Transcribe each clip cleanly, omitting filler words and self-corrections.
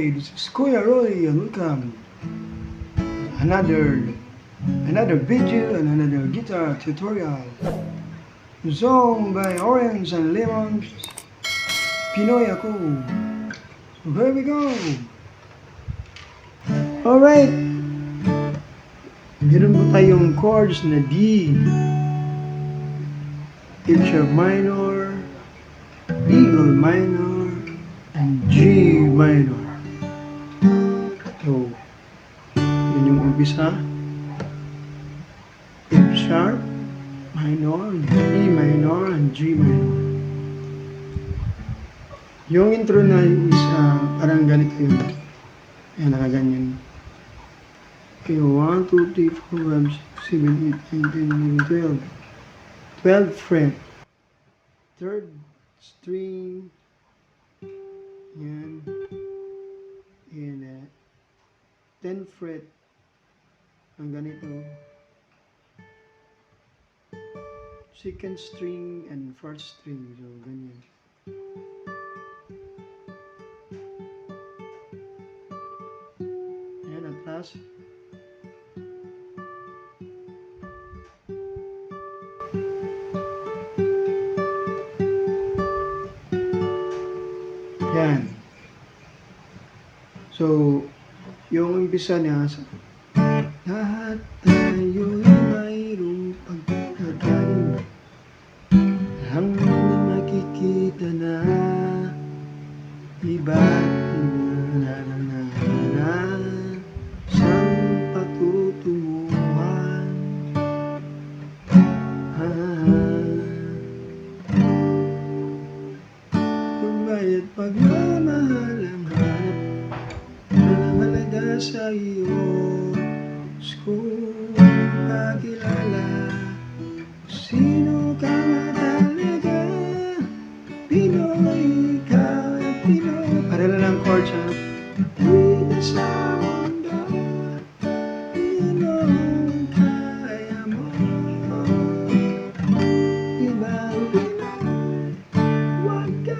Hey, this is Kuya Roy and welcome to another video and another guitar tutorial. Song by Orange and Lemons, Pinoy Ako. So here we go. Alright, meron po tayong chords na D, F sharp minor, Eagle minor, and G minor. So, yun yung umpisa. F sharp minor, E minor, and G minor. Yung intro na is parang ganito yun. Ayan, nakaganyan. Okay, 1, 2, 3, 4, 5, 6, 7, 8, 9, 10, 11, 12. 12th fret. 3rd string. Yan. And 10th fret. Ang ganito. 2nd string and 4th string. So, ganyan. Ayan, atlas. Yan. So, yung umpisa niya, lahat tayo'y mayroong pagkakaiba. Ang makikita na iba't iba na siyang patutunguhan. Pagbayat pagmamahal ang hanap ng halaga sa iyo. Diyos ko pakilala, sino ka nga talaga? Pinoy ka, Pinoy. Para lang chords ha. Dito sa mundo, anong kaya mo? Ibang Pinoy, huwag ka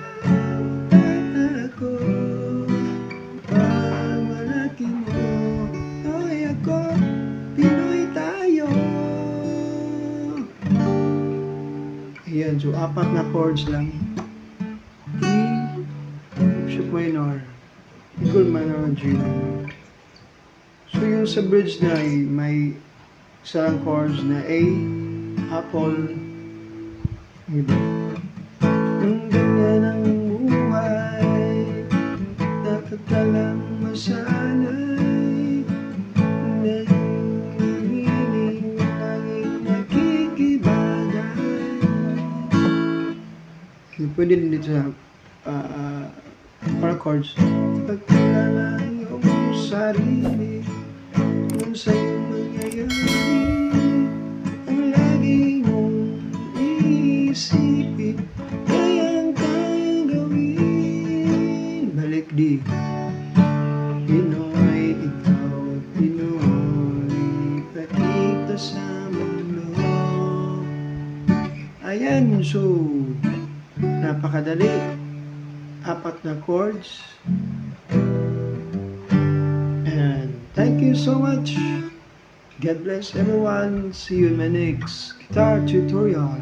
tatakot. Pag malaki mo, Pinoy ako, Pinoy tayo. Ayan, so 4 na chords lang. E, F sharp minor, Eagle minor, and G minor. So yung sa bridge na may isang chords na A, apple, diba? Ang ganyan ang buhay, dapat ka lang masanay. Nanginginig na laging nakikibagay. Pwede din dito sa para chords. Pagkilala yung sarili, kung sa'yo mangyayari, ang lagi mong iisipin, kayang gawin. Balik di. Pinoy, ikaw, Pinoy, pakita sa mundo. Ayan, so napakadali. 4 na chords. And thank you so much. God bless everyone. See you in my next guitar tutorial.